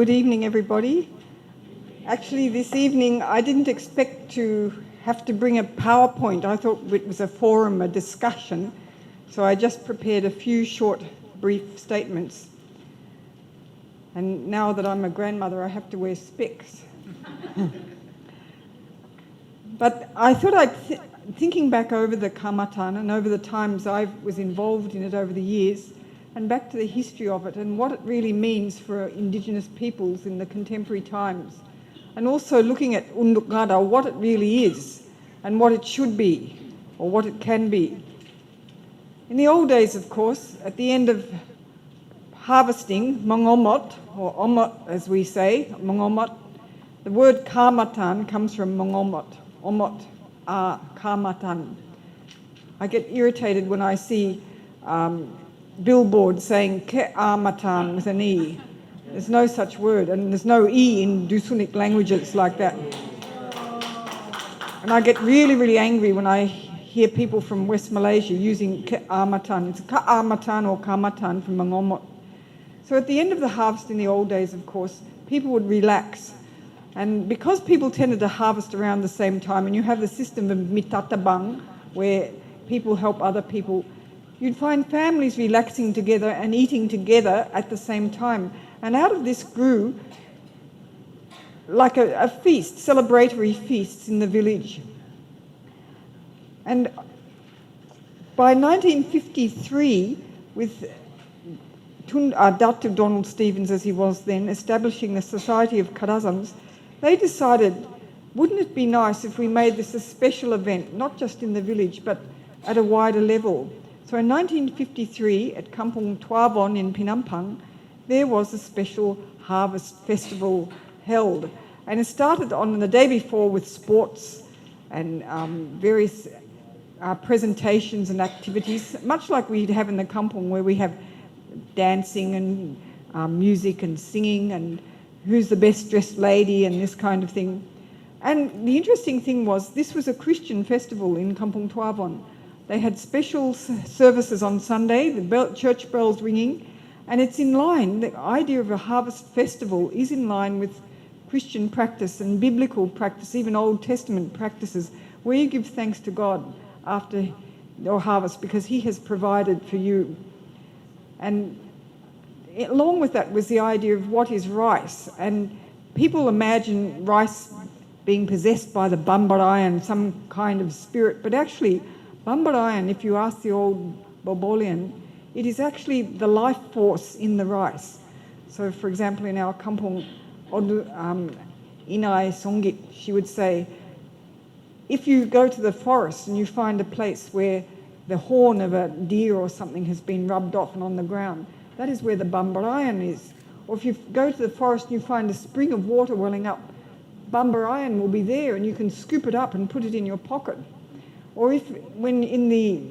Good evening, everybody. Actually, this evening I didn't expect to have to bring a PowerPoint. I thought it was a forum, a discussion. So I just prepared a few short, brief statements. And now that I'm a grandmother, I have to wear specs. But I thought thinking back over the Kaamatan and over the times I was involved in it over the years, and back to the history of it and what it really means for Indigenous peoples in the contemporary times. And also looking at Unduk Ngadau, what it really is and what it should be or what it can be. In the old days, of course, at the end of harvesting, mongomot, or omot as we say, mongomot, the word Kaamatan comes from mongomot, omot, Kaamatan. I get irritated when I see billboard saying Kaamatan with an E. There's no such word, and there's no E in Dusunic languages like that. And I get really, really angry when I hear people from West Malaysia using Kaamatan. It's Kaamatan or Kaamatan from Mangomot. So at the end of the harvest in the old days, of course, people would relax. And because people tended to harvest around the same time, and you have the system of mitatabang, where people help other people, you'd find families relaxing together and eating together at the same time. And out of this grew like a feast, celebratory feasts in the village. And by 1953, with Dr. Donald Stevens, as he was then, establishing the Society of Kadazans, they decided, wouldn't it be nice if we made this a special event, not just in the village, but at a wider level? So in 1953, at Kampung Tuabon in Penampang, there was a special harvest festival held. And it started on the day before with sports and various presentations and activities, much like we'd have in the Kampung, where we have dancing and music and singing and who's the best dressed lady and this kind of thing. And the interesting thing was, this was a Christian festival in Kampung Tuabon. They had special services on Sunday, the church bells ringing, and it's in line, the idea of a harvest festival is in line with Christian practice and biblical practice, even Old Testament practices, where you give thanks to God after your harvest because He has provided for you. And along with that was the idea of what is rice. And people imagine rice being possessed by the Bambarayan, some kind of spirit, but actually Bambarayan, if you ask the old Bobolian, it is actually the life force in the rice. So, for example, in our Kampung, Inai Songit, she would say, if you go to the forest and you find a place where the horn of a deer or something has been rubbed off and on the ground, that is where the Bambarayan is. Or if you go to the forest and you find a spring of water welling up, Bambarayan will be there and you can scoop it up and put it in your pocket. Or when in the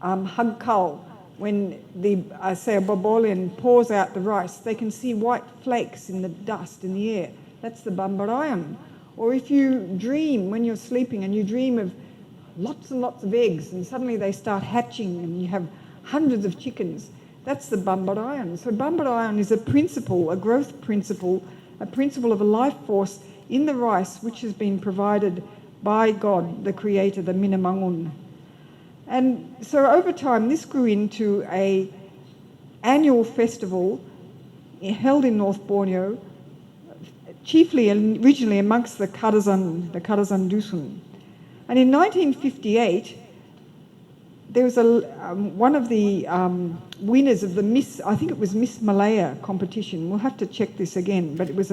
hagkal, when say a Bobolian pours out the rice, they can see white flakes in the dust in the air. That's the Bambarayan. Or if you dream when you're sleeping and you dream of lots and lots of eggs and suddenly they start hatching and you have hundreds of chickens, that's the Bambarayan. So Bambarayan is a principle, a growth principle, a principle of a life force in the rice which has been provided by God, the Creator, the Minamangun. And so over time, this grew into an annual festival held in North Borneo, chiefly and originally amongst the Kadazan Dusun. And in 1958, there was one of the winners of the Miss, I think it was Miss Malaya competition. We'll have to check this again, but it was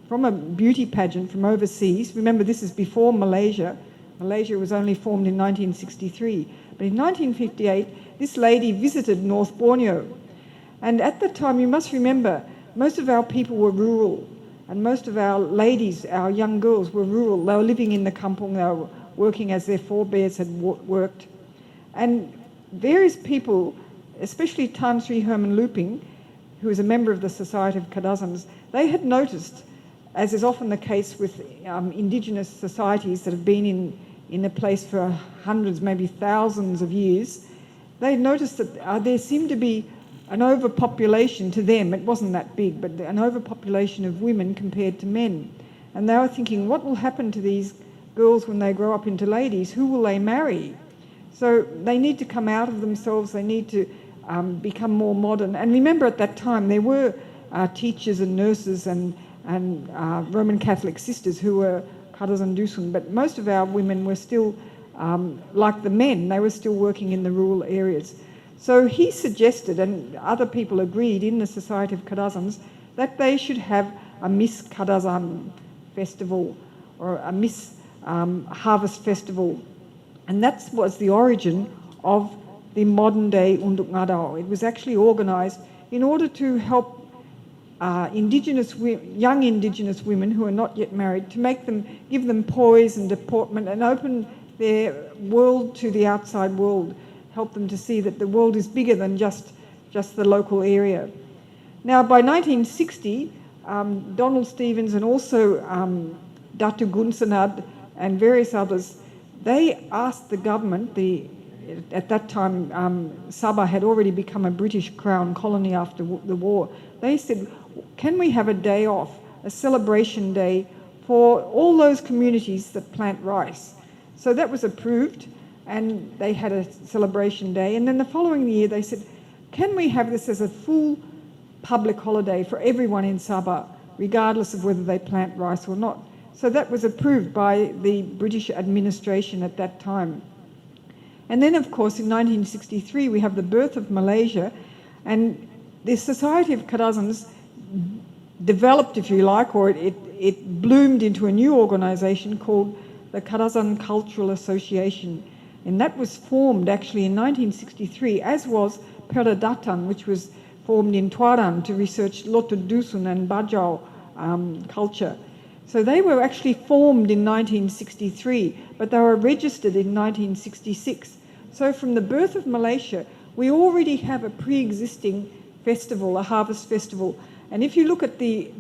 from a beauty pageant from overseas. Remember, this is before Malaysia. Malaysia was only formed in 1963. But in 1958, this lady visited North Borneo. And at the time, you must remember, most of our people were rural. And most of our ladies, our young girls, were rural. They were living in the kampung. They were working as their forebears had worked. And various people, especially Tan Sri Herman Looping, who was a member of the Society of Kadazans, they had noticed, as is often the case with indigenous societies that have been in a place for hundreds, maybe thousands of years, they noticed that there seemed to be an overpopulation to them. It wasn't that big, but an overpopulation of women compared to men. And they were thinking, what will happen to these girls when they grow up into ladies? Who will they marry? So they need to come out of themselves. They need to become more modern. And remember, at that time, there were teachers and nurses and Roman Catholic sisters who were Karazan Dusun, but most of our women were still, like the men, they were still working in the rural areas. So he suggested, and other people agreed in the Society of Karazans, that they should have a Miss Karazan festival or a Miss Harvest festival. And that was the origin of the modern day Unduk Ngadau. It was actually organised in order to help young Indigenous women who are not yet married, to give them poise and deportment and open their world to the outside world, help them to see that the world is bigger than just the local area. Now, by 1960, Donald Stevens and also Datu Gunsanad and various others, they asked the government, at that time Sabah had already become a British Crown colony after the war, they said, can we have a day off, a celebration day for all those communities that plant rice? So that was approved, and they had a celebration day. And then the following year they said, can we have this as a full public holiday for everyone in Sabah, regardless of whether they plant rice or not? So that was approved by the British administration at that time. And then, of course, in 1963, we have the birth of Malaysia, and the Society of Karazans developed, if you like, or it bloomed into a new organisation called the Karazan Cultural Association. And that was formed actually in 1963, as was Peradatan, which was formed in Tuaran to research Lotu Dusun and Bajau culture. So they were actually formed in 1963, but they were registered in 1966. So from the birth of Malaysia, we already have a pre-existing festival, a harvest festival. And if you look at the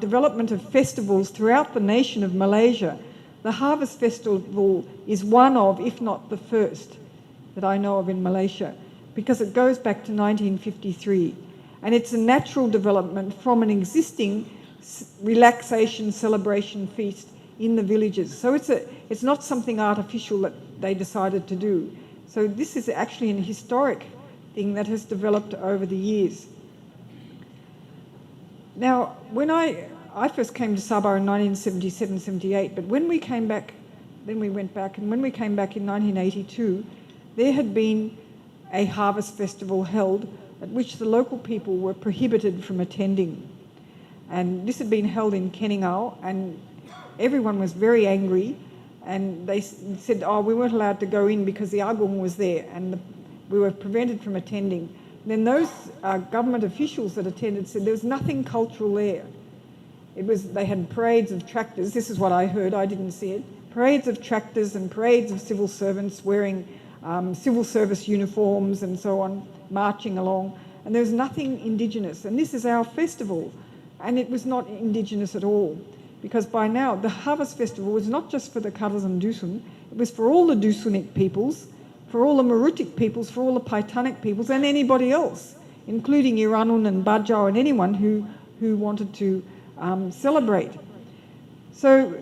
development of festivals throughout the nation of Malaysia, the Harvest Festival is one of, if not the first, that I know of in Malaysia, because it goes back to 1953. And it's a natural development from an existing relaxation celebration feast in the villages. So it's not something artificial that they decided to do. So this is actually an historic thing that has developed over the years. Now, when I first came to Sabah in 1977-78, but when we came back, then we went back, and when we came back in 1982, there had been a harvest festival held at which the local people were prohibited from attending. And this had been held in Keningau, and everyone was very angry, and they said, oh, we weren't allowed to go in because the Agung was there, and we were prevented from attending. And then those government officials that attended said there was nothing cultural there. They had parades of tractors. This is what I heard, I didn't see it. Parades of tractors and parades of civil servants wearing civil service uniforms and so on, marching along. And there was nothing Indigenous. And this is our festival. And it was not Indigenous at all. Because by now, the Harvest Festival was not just for the Karazan Dusun, it was for all the Dusunik peoples, for all the Marutik peoples, for all the Paitanik peoples, and anybody else, including Iranun and Bajau and anyone who wanted to celebrate. So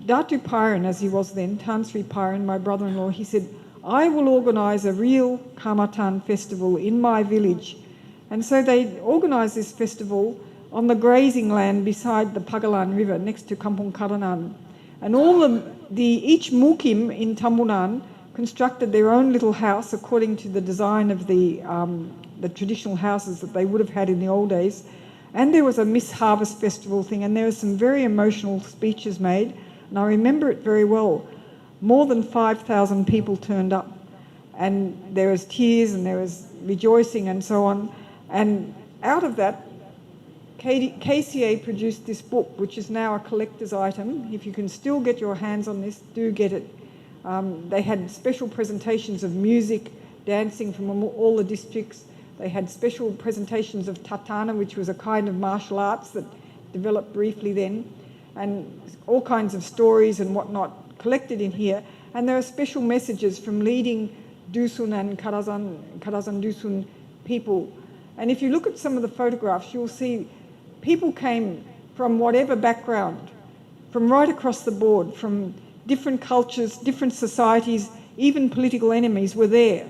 Datu Pyran, as he was then, Tan Sri Pyran, my brother-in-law, he said, I will organise a real Kaamatan festival in my village. And so they organised this festival on the grazing land beside the Pagalan River, next to Kampung Karanan. And each mukim in Tambunan constructed their own little house according to the design of the traditional houses that they would have had in the old days. And there was a Miss Harvest Festival thing, and there were some very emotional speeches made, and I remember it very well. More than 5,000 people turned up, and there was tears and there was rejoicing and so on. And out of that, KCA produced this book, which is now a collector's item. If you can still get your hands on this, do get it. They had special presentations of music, dancing from all the districts. They had special presentations of tatana, which was a kind of martial arts that developed briefly then, and all kinds of stories and whatnot collected in here. And there are special messages from leading Dusun and Karazan Dusun people. And if you look at some of the photographs, you'll see people came from whatever background, from right across the board, from different cultures, different societies, even political enemies were there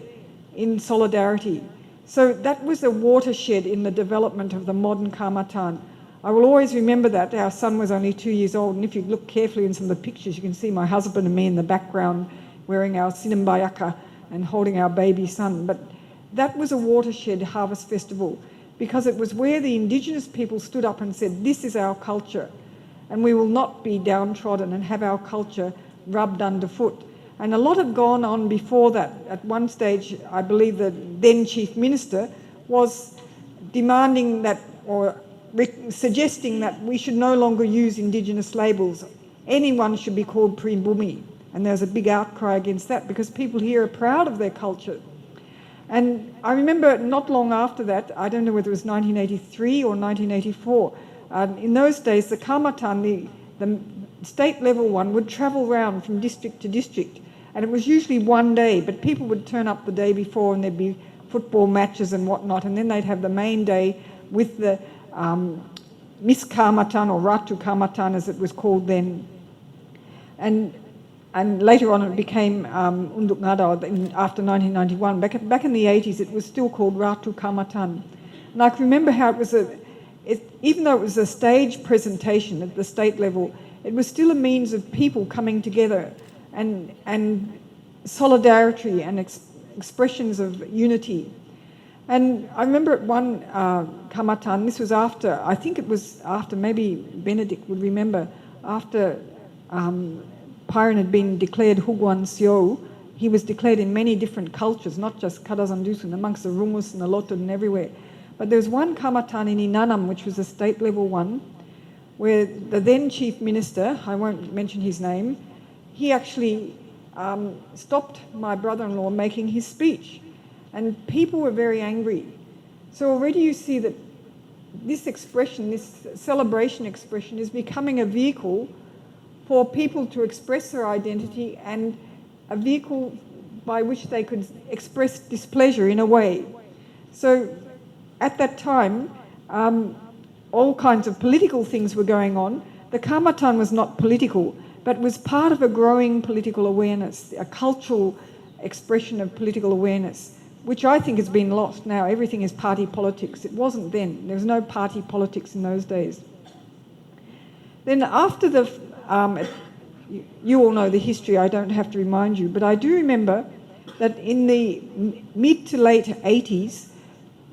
in solidarity. So that was a watershed in the development of the modern Kaamatan. I will always remember that. Our son was only 2 years old, and if you look carefully in some of the pictures, you can see my husband and me in the background wearing our sinambayaka and holding our baby son. But that was a watershed harvest festival because it was where the indigenous people stood up and said, this is our culture, and we will not be downtrodden and have our culture rubbed underfoot. And a lot had gone on before that. At one stage, I believe the then Chief Minister was demanding that, or suggesting that we should no longer use Indigenous labels. Anyone should be called Pribumi. And there's a big outcry against that because people here are proud of their culture. And I remember not long after that, I don't know whether it was 1983 or 1984, in those days the Kaamatan, the state level one, would travel around from district to district. And it was usually one day, but people would turn up the day before and there'd be football matches and whatnot, and then they'd have the main day with the Miss Kaamatan, or Ratu Kaamatan as it was called then. And later on it became Unduk Ngadau after 1991. Back in the 80s it was still called Ratu Kaamatan. And I can remember how it was even though it was a stage presentation at the state level, it was still a means of people coming together and solidarity and expressions of unity. And I remember at one Kaamatan, this was after, I think it was after, maybe Benedict would remember, after Pyron had been declared Huguan Sio. He was declared in many different cultures, not just Kadazan Dusun, amongst the Rungus and the Lotod and everywhere. But there was one Kaamatan in Inanam, which was a state level one, where the then Chief Minister, I won't mention his name, he actually stopped my brother-in-law making his speech. And people were very angry. So already you see that this expression, this celebration expression, is becoming a vehicle for people to express their identity and a vehicle by which they could express displeasure in a way. So at that time, all kinds of political things were going on. The Kaamatan was not political, but was part of a growing political awareness, a cultural expression of political awareness, which I think has been lost now. Everything is party politics. It wasn't then. There was no party politics in those days. Then after the, you all know the history, I don't have to remind you, but I do remember that in the mid to late 80s,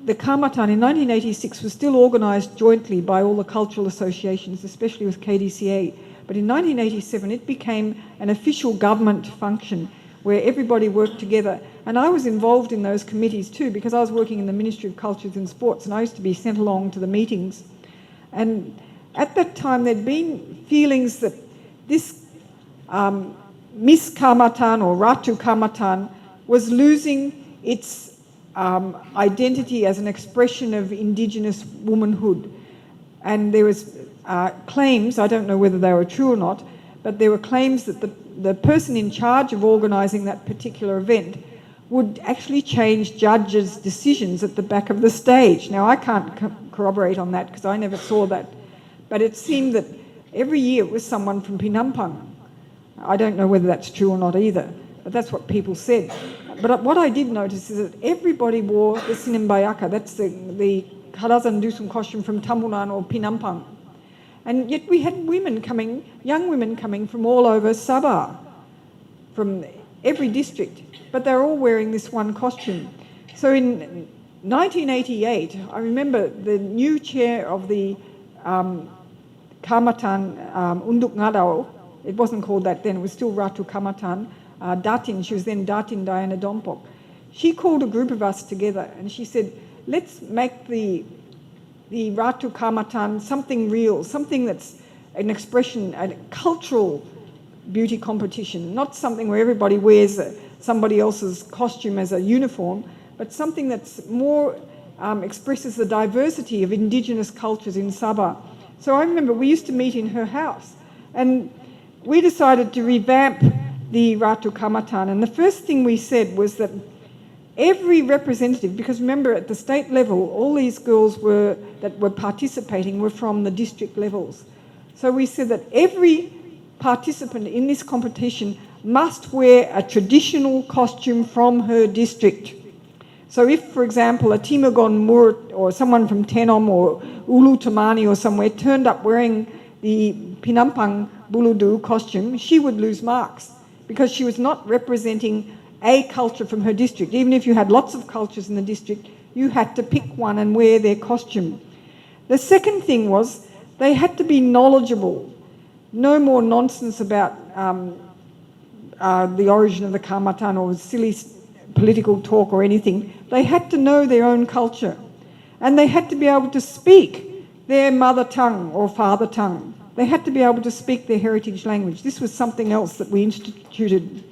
the Kaamatan in 1986 was still organised jointly by all the cultural associations, especially with KDCA. But in 1987, it became an official government function where everybody worked together. And I was involved in those committees too, because I was working in the Ministry of Cultures and Sports, and I used to be sent along to the meetings. And at that time, there'd been feelings that this Miss Kaamatan or Ratu Kaamatan was losing its identity as an expression of Indigenous womanhood. And there was claims, I don't know whether they were true or not, but there were claims that the person in charge of organising that particular event would actually change judges' decisions at the back of the stage. Now, I can't corroborate on that because I never saw that, but it seemed that every year it was someone from Penampang. I don't know whether that's true or not either, but that's what people said. But what I did notice is that everybody wore the sinambayaka, that's the Kadazan Dusun costume from Tambunan or Penampang. And yet we had women coming, young women coming from all over Sabah, from every district, but they're all wearing this one costume. So in 1988, I remember the new chair of the Kaamatan Unduk Ngadau, it wasn't called that then, it was still Ratu Kaamatan, Datin, she was then Datin Diana Dompok. She called a group of us together and she said, let's make the Ratu Kaamatan something real, something that's an expression, a cultural beauty competition, not something where everybody wears somebody else's costume as a uniform, but something that's more expresses the diversity of Indigenous cultures in Sabah. So I remember we used to meet in her house and we decided to revamp the Ratu Kaamatan, and the first thing we said was that every representative, because remember at the state level, all these girls that were participating were from the district levels. So we said that every participant in this competition must wear a traditional costume from her district. So if, for example, a Timagon Mur or someone from Tenom or Ulu Tamani or somewhere turned up wearing the Pinampang Buludu costume, she would lose marks because she was not representing a culture from her district. Even if you had lots of cultures in the district, you had to pick one and wear their costume. The second thing was they had to be knowledgeable. No more nonsense about the origin of the Kaamatan or silly political talk or anything. They had to know their own culture, and they had to be able to speak their mother tongue or father tongue. They had to be able to speak their heritage language. This was something else that we instituted.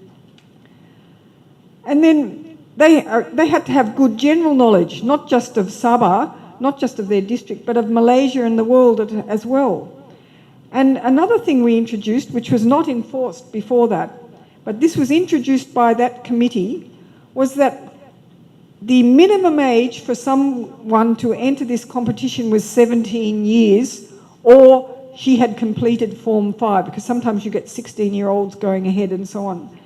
And then they had to have good general knowledge, not just of Sabah, not just of their district, but of Malaysia and the world as well. And another thing we introduced, which was not enforced before that, but this was introduced by that committee, was that the minimum age for someone to enter this competition was 17 years, or she had completed Form 5, because sometimes you get 16-year-olds going ahead and so on.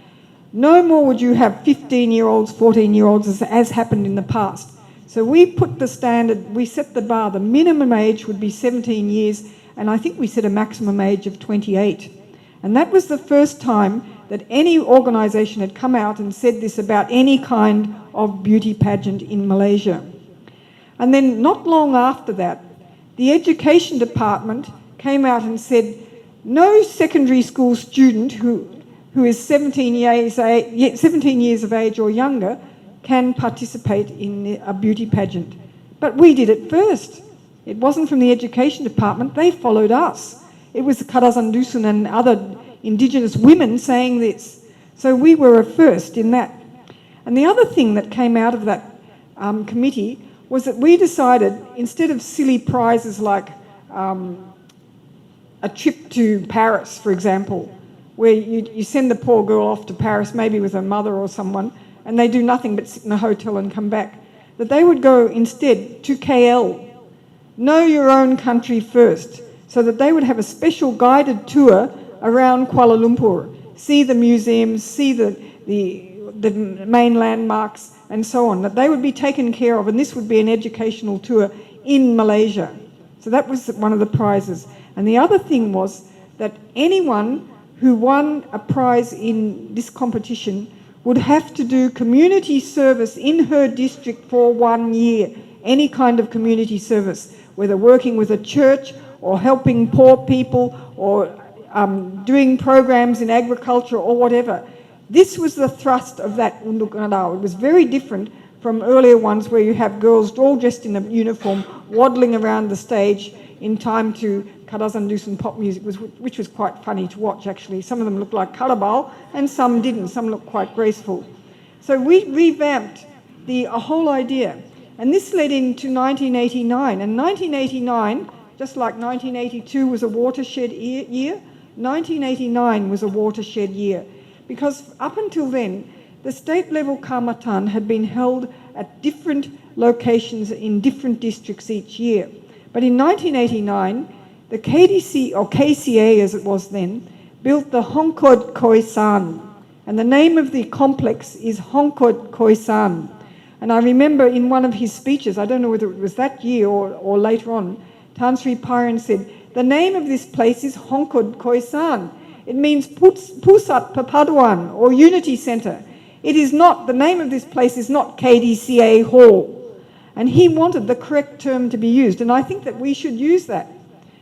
No more would you have 15-year-olds, 14-year-olds, as happened in the past. So we put the standard, we set the bar. The minimum age would be 17 years, and I think we set a maximum age of 28. And that was the first time that any organisation had come out and said this about any kind of beauty pageant in Malaysia. And then not long after that, the Education Department came out and said no secondary school student who is 17 years of age or younger can participate in a beauty pageant. But we did it first. It wasn't from the Education Department, they followed us. It was the Kaamatan Dusun and other Indigenous women saying this. So we were a first in that. And the other thing that came out of that committee was that we decided, instead of silly prizes like a trip to Paris, for example, where you send the poor girl off to Paris, maybe with her mother or someone, and they do nothing but sit in a hotel and come back, that they would go instead to KL. Know your own country first, so that they would have a special guided tour around Kuala Lumpur, see the museums, see the main landmarks and so on, that they would be taken care of, and this would be an educational tour in Malaysia. So that was one of the prizes. And the other thing was that anyone who won a prize in this competition would have to do community service in her district for 1 year, any kind of community service, whether working with a church or helping poor people or doing programs in agriculture or whatever. This was the thrust of that Unduk Ngadau. It was very different from earlier ones where you have girls all dressed in a uniform waddling around the stage in time to Kaamatan Dusun pop music, which was quite funny to watch actually. Some of them looked like Karabal and some didn't. Some looked quite graceful. So we revamped the whole idea. And this led into 1989. And 1989, just like 1982 was a watershed year, 1989 was a watershed year. Because up until then, the state level Kaamatan had been held at different locations in different districts each year. But in 1989, the KDC, or KCA as it was then, built the Hongkod Khoisan. And the name of the complex is Hongkod Khoisan. And I remember in one of his speeches, I don't know whether it was that year or later on, Tan Sri Paran said, the name of this place is Hongkod Khoisan. It means Pusat Perpaduan, or Unity Centre. It is not, the name of this place is not KDCA Hall. And he wanted the correct term to be used. And I think that we should use that,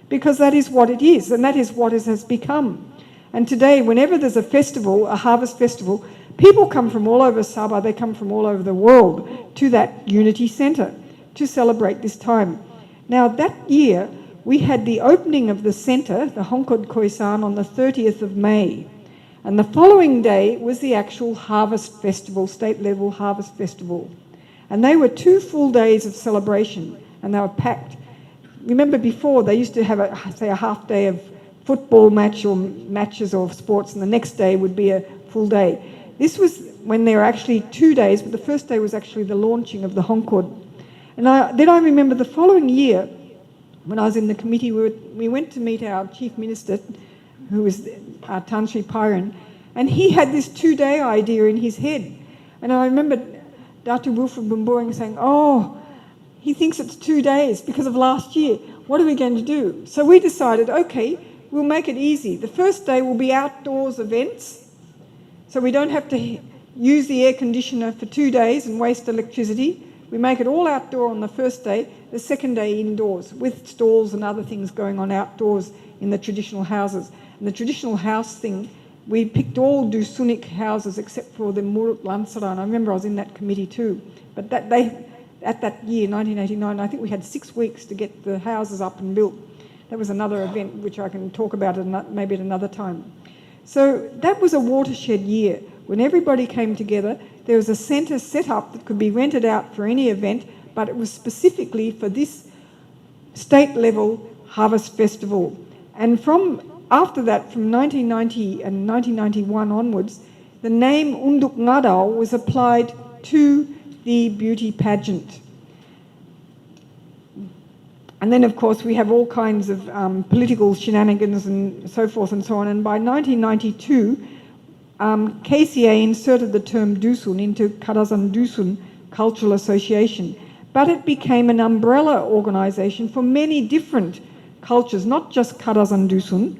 because that is what it is, and that is what it has become. And today, whenever there's a festival, a harvest festival, people come from all over Sabah, they come from all over the world to that Unity Centre to celebrate this time. Now, that year, we had the opening of the centre, the Hongkod Khoisan, on the 30th of May. And the following day was the actual harvest festival, state-level harvest festival. And they were 2 full days of celebration, and they were packed. Remember before, they used to have, a half day of football match or matches or sports, and the next day would be a full day. This was when there were actually 2 days, but the first day was actually the launching of the Hongkod. And then I remember the following year, when I was in the committee, we went to meet our chief minister, who was Tan Sri Pyron, and he had this 2-day idea in his head. And I remember Dr. Wilfred Bumburing saying, oh, he thinks it's 2 days because of last year. What are we going to do? So we decided, okay, we'll make it easy. The first day will be outdoors events, so we don't have to use the air conditioner for 2 days and waste electricity. We make it all outdoor on the first day, the second day indoors, with stalls and other things going on outdoors in the traditional houses. And the traditional house thing, we picked all Dusunic houses except for the Murut Lansaran. I remember I was in that committee too. But at that year, 1989, I think we had 6 weeks to get the houses up and built. That was another event which I can talk about maybe at another time. So that was a watershed year when everybody came together. There was a centre set up that could be rented out for any event, but it was specifically for this state-level harvest festival. And after that, from 1990 and 1991 onwards, the name Unduk Ngadau was applied to the beauty pageant. And then, of course, we have all kinds of political shenanigans and so forth and so on. And by 1992, KCA inserted the term Dusun into Kadazan Dusun Cultural Association. But it became an umbrella organisation for many different cultures, not just Kadazan Dusun,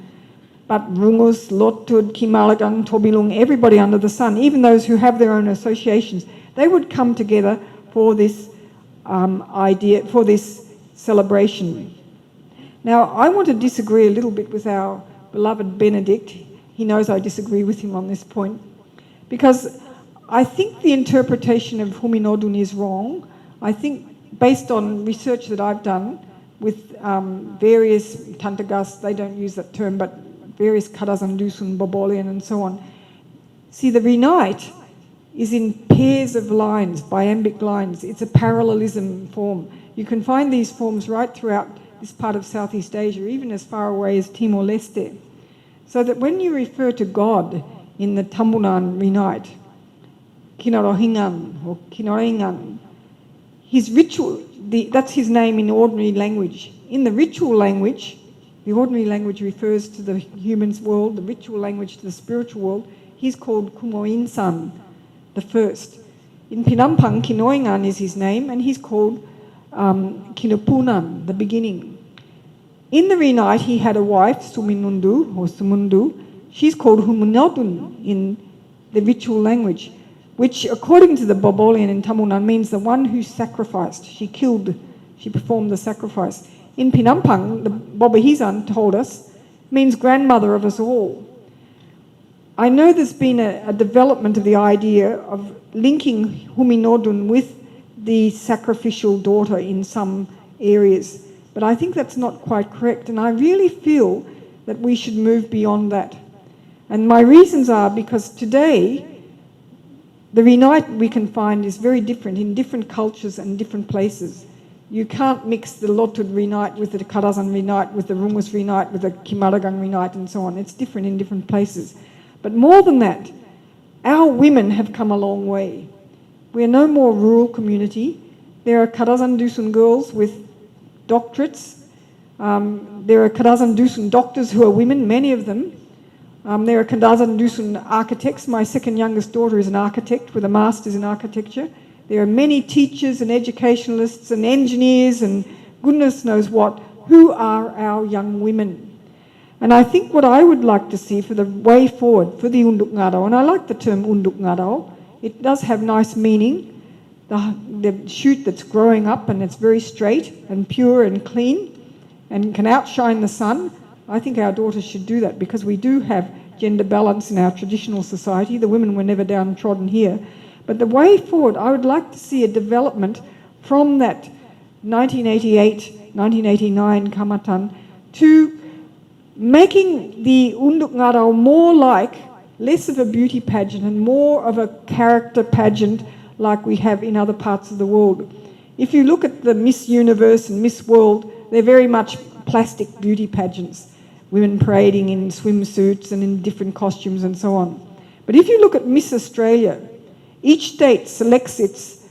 but Rungus, Lotud, Kimalagang, Tobilung, everybody under the sun, even those who have their own associations. They would come together for this for this celebration. Now, I want to disagree a little bit with our beloved Benedict. He knows I disagree with him on this point, because I think the interpretation of Huminodun is wrong. I think, based on research that I've done with various Tantagas, they don't use that term, but various Kadazan Dusun, Bobolian and so on. See, the Renite is in pairs of lines, iambic lines. It's a parallelism form. You can find these forms right throughout this part of Southeast Asia, even as far away as Timor-Leste. So that when you refer to God in the Tambunan Renite, Kinorohingan or Kinoringan, his ritual, that's his name in ordinary language. In the ritual language, the ordinary language refers to the human's world, the ritual language to the spiritual world. He's called Kumoinsan, the first. In Pinampang, Kinoingan is his name, and he's called Kinupunan, the beginning. In the Renite, he had a wife, Suminundu or Sumundu. She's called Huminodun in the ritual language, which, according to the Bobolian in Tamunan, means the one who sacrificed. She performed the sacrifice. In Pinampang, the Bobahizan told us, means grandmother of us all. I know there's been a development of the idea of linking Huminodun with the sacrificial daughter in some areas, but I think that's not quite correct, and I really feel that we should move beyond that. And my reasons are because today, the Renite we can find is very different in different cultures and different places. You can't mix the Lotud Renite with the Kadazan Renite, with the Rungus Renite, with the Kimaragang Renite and so on. It's different in different places. But more than that, our women have come a long way. We are no more rural community. There are Kadazan Dusun girls with doctorates. There are Kadazan Dusun doctors who are women, many of them. There are Kadazan Dusun architects. My second youngest daughter is an architect with a master's in architecture. There are many teachers and educationalists and engineers and goodness knows what, who are our young women. And I think what I would like to see for the way forward for the Unduk Ngadau, and I like the term Unduk Ngadau, it does have nice meaning. The shoot that's growing up and it's very straight and pure and clean and can outshine the sun. I think our daughters should do that because we do have gender balance in our traditional society. The women were never downtrodden here. But the way forward, I would like to see a development from that 1988, 1989 Kaamatan to making the Unduk Ngadau more like, less of a beauty pageant and more of a character pageant like we have in other parts of the world. If you look at the Miss Universe and Miss World, they're very much plastic beauty pageants, women parading in swimsuits and in different costumes and so on. But if you look at Miss Australia, each state selects its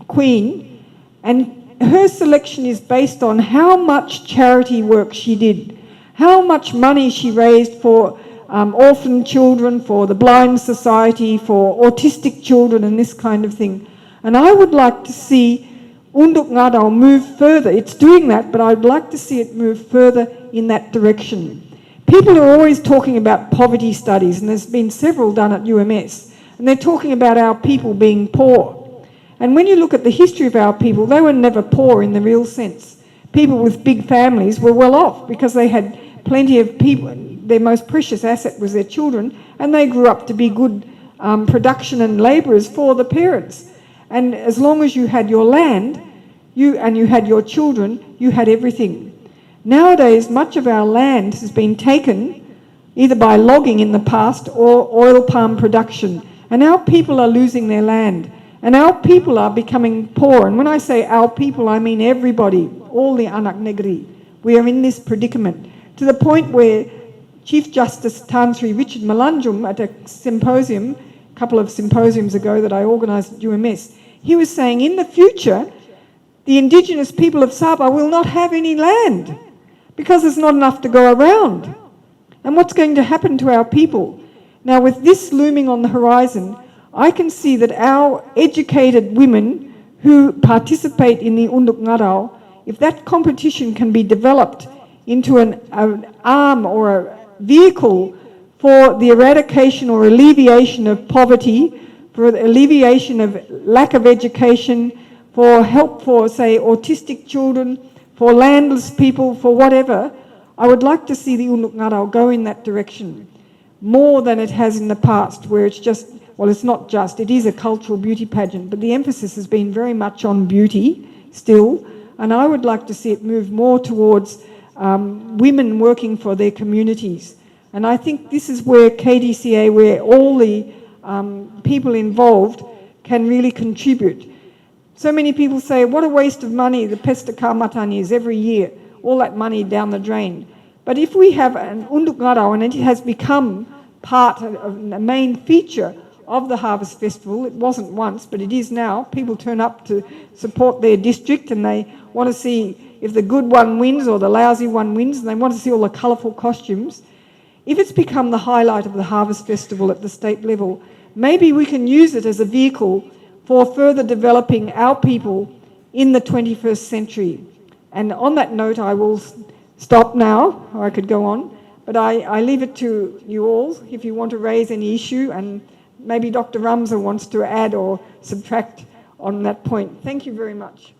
queen, and her selection is based on how much charity work she did, how much money she raised for orphan children, for the Blind Society, for autistic children and this kind of thing. And I would like to see Unduk Ngadau move further. It's doing that, but I'd like to see it move further in that direction. People are always talking about poverty studies, and there's been several done at UMS, and they're talking about our people being poor. And when you look at the history of our people, they were never poor in the real sense. People with big families were well off because they had plenty of people. Their most precious asset was their children, and they grew up to be good production and labourers for the parents. And as long as you had your land, you had your children, you had everything. Nowadays, much of our land has been taken either by logging in the past or oil palm production, and our people are losing their land, and our people are becoming poor. And when I say our people, I mean everybody, all the anak negeri. We are in this predicament to the point where Chief Justice Tan Sri Richard Melanjum at a symposium, a couple of symposiums ago that I organised at UMS, he was saying in the future, the indigenous people of Sabah will not have any land because there's not enough to go around. And what's going to happen to our people? Now, with this looming on the horizon, I can see that our educated women who participate in the Unduk Ngadau, if that competition can be developed into an arm or a vehicle for the eradication or alleviation of poverty, for the alleviation of lack of education, for help for, say, autistic children, for landless people, for whatever, I would like to see the Unduk Ngadau go in that direction more than it has in the past, where it's just, well, it's not just, it is a cultural beauty pageant, but the emphasis has been very much on beauty still, and I would like to see it move more towards women working for their communities. And I think this is where KDCA, where all the people involved can really contribute. So many people say, what a waste of money the Pesta Kaamatan is every year, all that money down the drain. But if we have an Unduk Ngadau, and it has become part of a main feature of the Harvest Festival, it wasn't once, but it is now. People turn up to support their district, and they want to see if the good one wins or the lousy one wins, and they want to see all the colourful costumes. If it's become the highlight of the Harvest Festival at the state level, maybe we can use it as a vehicle for further developing our people in the 21st century. And on that note, I will stop now, or I could go on, but I leave it to you all if you want to raise any issue, and maybe Dr. Ramza wants to add or subtract on that point. Thank you very much.